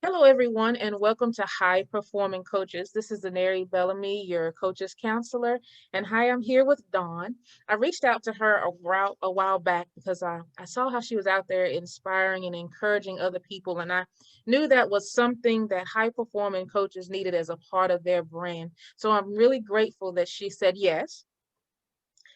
Hello, everyone, and welcome to High Performing Coaches. This is Zaneri Bellamy, your coach's counselor. And hi, I'm here with Dawn. I reached out to her a while back because I saw how she was out there inspiring and encouraging other people. And I knew that was something that high performing coaches needed as a part of their brand. So I'm really grateful that she said yes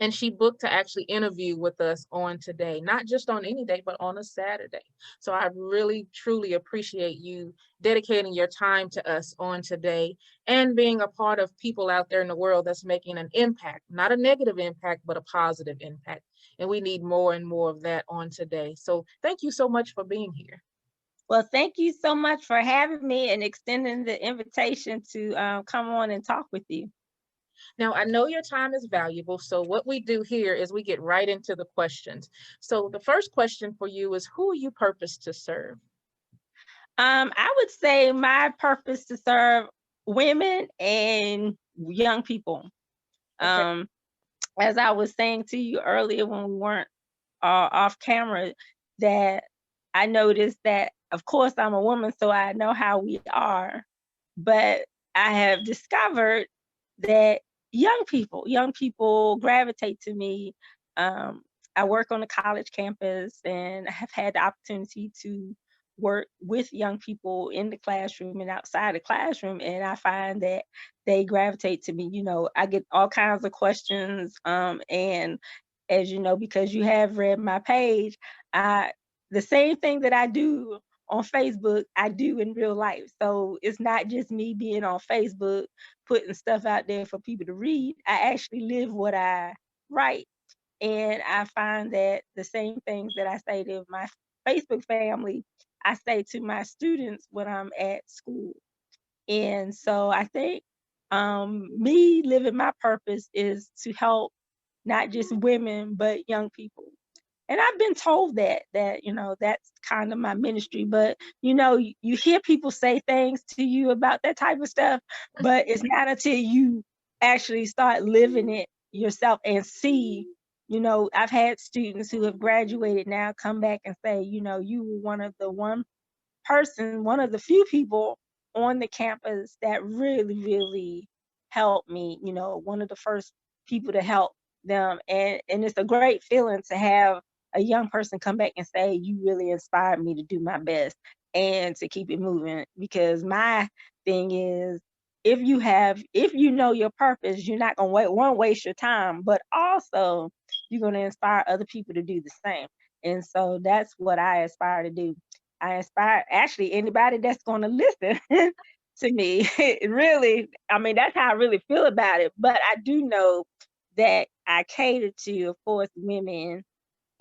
and she booked to actually interview with us on today, not just on any day, but on a Saturday. So I really, truly appreciate you dedicating your time to us on today and being a part of people out there in the world that's making an impact, not a negative impact, but a positive impact. And we need more and more of that on today. So thank you so much for being here. Well, thank you so much for having me and extending the invitation to come on and talk with you. Now, I know your time is valuable. So what we do here is we get right into the questions. So the first question for you is, who are you purposed to serve? I would say my purpose to serve women and young people. Okay. Um, as I was saying to you earlier when we weren't off camera, that I noticed that, of course, I'm a woman, so I know how we are, but I have discovered that young people gravitate to me. Um, I work on a college campus and I have had the opportunity to work with young people in the classroom and outside the classroom. And I find that they gravitate to me. I get all kinds of questions. And as you know, because you have read my page, I the same thing that I do on Facebook, I do in real life. So it's not just me being on Facebook putting stuff out there for people to read. I actually live what I write. And I find that the same things that I say to my Facebook family, I say to my students when I'm at school. And so I think me living my purpose is to help not just women, but young people. And I've been told that that's kind of my ministry. But you hear people say things to you about that type of stuff, but it's not until you actually start living it yourself and see. I've had students who have graduated now come back and say, you were one of the few people on the campus that really, really helped me, one of the first people to help them. And it's a great feeling to have a young person come back and say, you really inspired me to do my best and to keep it moving. Because my thing is, if you know your purpose, you're not gonna waste your time, but also you're gonna inspire other people to do the same. And so that's what I aspire to do. I inspire actually anybody that's going to listen to me. Really, I mean, that's how I really feel about it. But I do know that I cater to, of course, women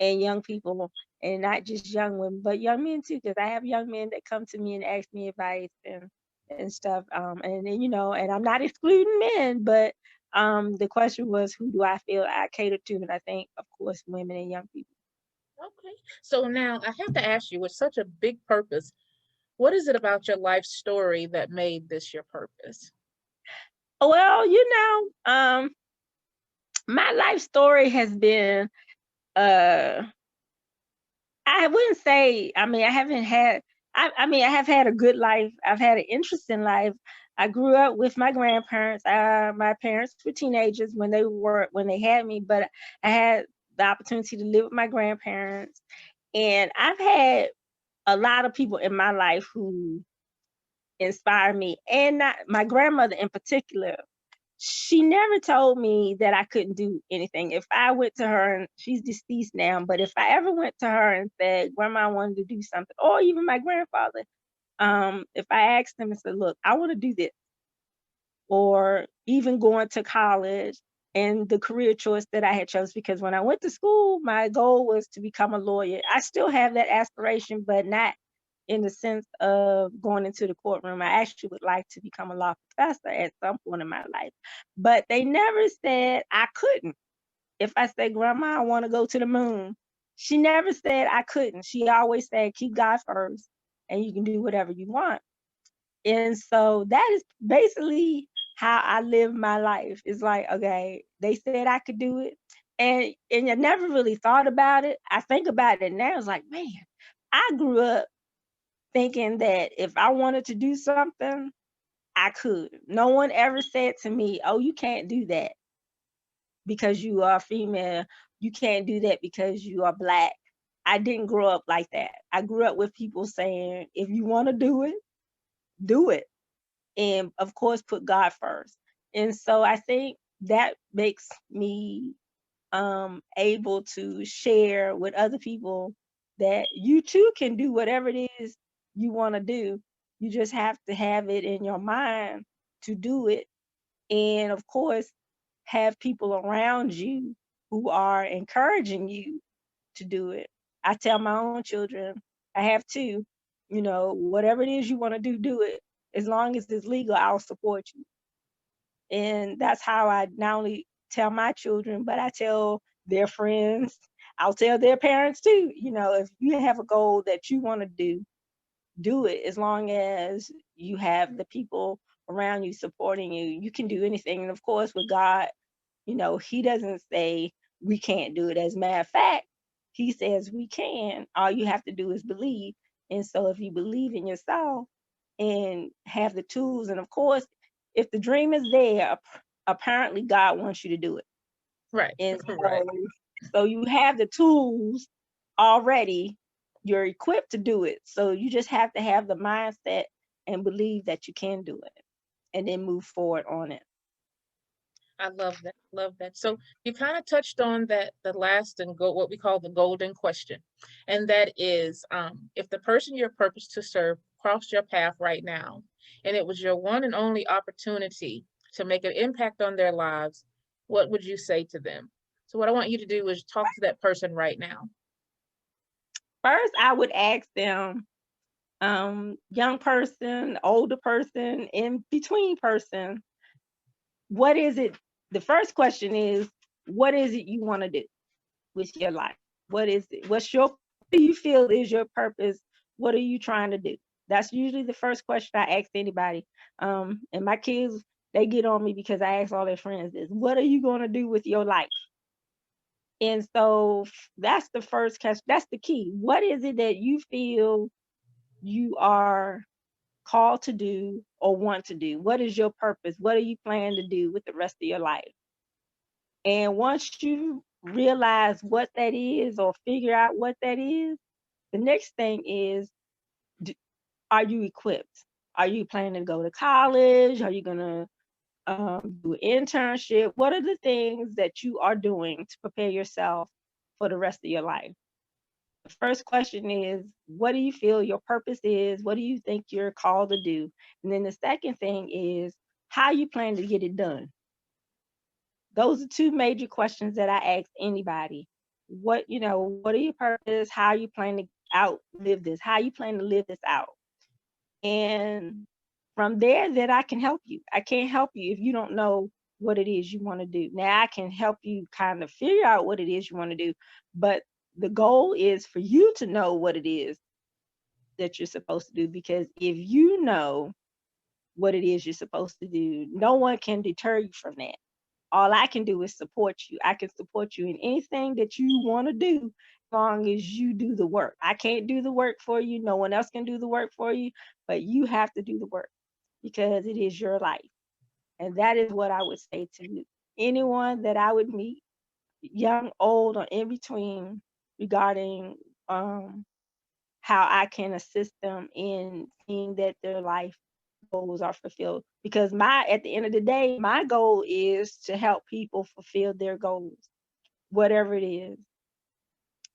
and young people, and not just young women, but young men too, because I have young men that come to me and ask me advice and stuff. And I'm not excluding men, but the question was, who do I feel I cater to? And I think, of course, women and young people. Okay. So now I have to ask you, with such a big purpose, what is it about your life story that made this your purpose? Well, my life story has been uh I wouldn't say, I mean, I haven't had I mean, I have had a good life. I've had an interesting life. I grew up with my grandparents. My parents were teenagers when they had me, but I had the opportunity to live with my grandparents. And I've had a lot of people in my life who inspire me, and not my grandmother in particular. She never told me that I couldn't do anything. If I went to her, and she's deceased now, but if I ever went to her and said, Grandma, I wanted to do something, or even my grandfather, if I asked them and said, look, I want to do this, or even going to college and the career choice that I had chose, because when I went to school, my goal was to become a lawyer. I still have that aspiration, but not in the sense of going into the courtroom. I actually would like to become a law professor at some point in my life. But they never said I couldn't. If I said, Grandma, I want to go to the moon, she never said I couldn't. She always said, keep God first and you can do whatever you want. And so that is basically how I live my life. It's like, okay, they said I could do it. And I never really thought about it. I think about it now. It's like, man, I grew up thinking that if I wanted to do something, I could. No one ever said to me, "Oh, you can't do that because you are female. You can't do that because you are black." I didn't grow up like that. I grew up with people saying, "If you want to do it, do it." And of course, put God first. And so I think that makes me able to share with other people that you too can do whatever it is you want to do. You just have to have it in your mind to do it. And of course, have people around you who are encouraging you to do it. I tell my own children, I have two, whatever it is you want to do it. As long as it's legal, I'll support you. And that's how I not only tell my children, but I tell their friends. I'll tell their parents too. If you have a goal that you want to do it. As long as you have the people around you supporting you, you can do anything. And of course, with God, He doesn't say we can't do it. As a matter of fact, He says we can. All you have to do is believe. And so if you believe in yourself and have the tools, and of course, if the dream is there, apparently God wants you to do it. Right. And Right. so you have the tools already. You're equipped to do it. So you just have to have the mindset and believe that you can do it and then move forward on it. I love that. Love that. So you kind of touched on that the last and go what we call the golden question. And that is if the person you're purposed to serve crossed your path right now and it was your one and only opportunity to make an impact on their lives, what would you say to them? So what I want you to do is talk to that person right now. First, I would ask them, young person, older person, in between person, what is it? The first question is, what is it you want to do with your life? What is it? What do you feel is your purpose? What are you trying to do? That's usually the first question I ask anybody. And my kids, they get on me because I ask all their friends this, what are you going to do with your life? And so that's the first question. That's the key. What is it that you feel you are called to do or want to do? What is your purpose? What are you planning to do with the rest of your life? And once you realize what that is or figure out what that is, the next thing is, are you equipped? Are you planning to go to college? Are you going to do an internship? What are the things that you are doing to prepare yourself for the rest of your life? The first question is, what do you feel your purpose is? What do you think you're called to do? And then the second thing is, how you plan to get it done? Those are two major questions that I ask anybody. What are your purpose? How you plan to outlive this? How you plan to live this out? And from there, then I can help you. I can't help you if you don't know what it is you want to do. Now I can help you kind of figure out what it is you want to do, but the goal is for you to know what it is that you're supposed to do, because if you know what it is you're supposed to do, no one can deter you from that. All I can do is support you. I can support you in anything that you want to do as long as you do the work. I can't do the work for you. No one else can do the work for you, but you have to do the work because it is your life. And that is what I would say to anyone that I would meet, young, old, or in between, regarding how I can assist them in seeing that their life goals are fulfilled. Because at the end of the day, my goal is to help people fulfill their goals, whatever it is.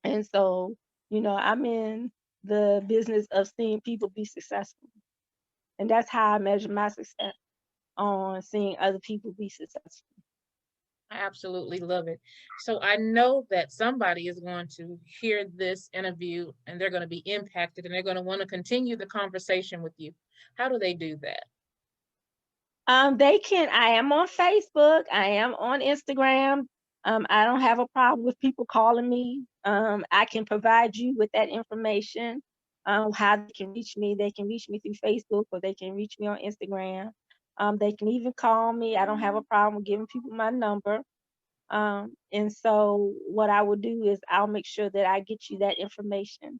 And so, I'm in the business of seeing people be successful. And that's how I measure my success, on seeing other people be successful. I absolutely love it. So I know that somebody is going to hear this interview and they're going to be impacted and they're going to want to continue the conversation with you. How do they do that? I am on Facebook, I am on Instagram. I don't have a problem with people calling me. I can provide you with that information. How they can reach me. They can reach me through Facebook or they can reach me on Instagram. They can even call me. I don't have a problem giving people my number. And so what I will do is I'll make sure that I get you that information.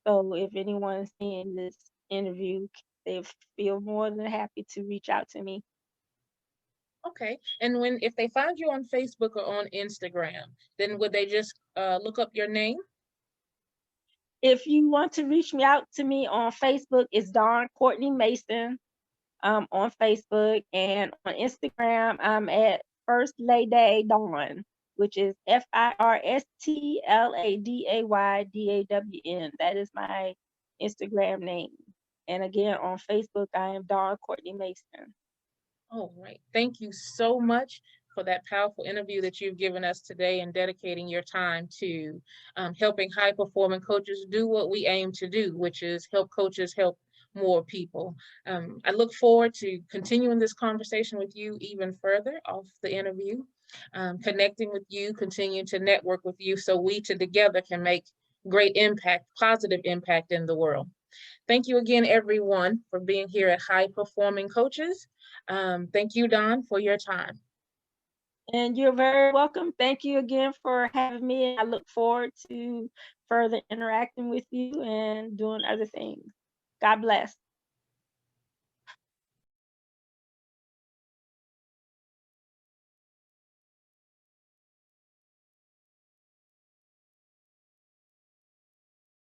So if anyone's seeing this interview, they feel more than happy to reach out to me. Okay. And when if they find you on Facebook or on Instagram, then would they just look up your name? If you want to reach me out to me on Facebook, it's Dawn Courtney Mason on Facebook, and on Instagram, I'm at First Lady Dawn, which is FirstLadyDaywN. That is my Instagram name. And again, on Facebook, I am Dawn Courtney Mason. All right. Thank you so much for that powerful interview that you've given us today and dedicating your time to helping high performing coaches do what we aim to do, which is help coaches help more people. I look forward to continuing this conversation with you even further off the interview, connecting with you, continuing to network with you so we together can make great impact, positive impact in the world. Thank you again, everyone, for being here at High Performing Coaches. Thank you, Don, for your time. And you're very welcome. Thank you again for having me. I look forward to further interacting with you and doing other things. God bless.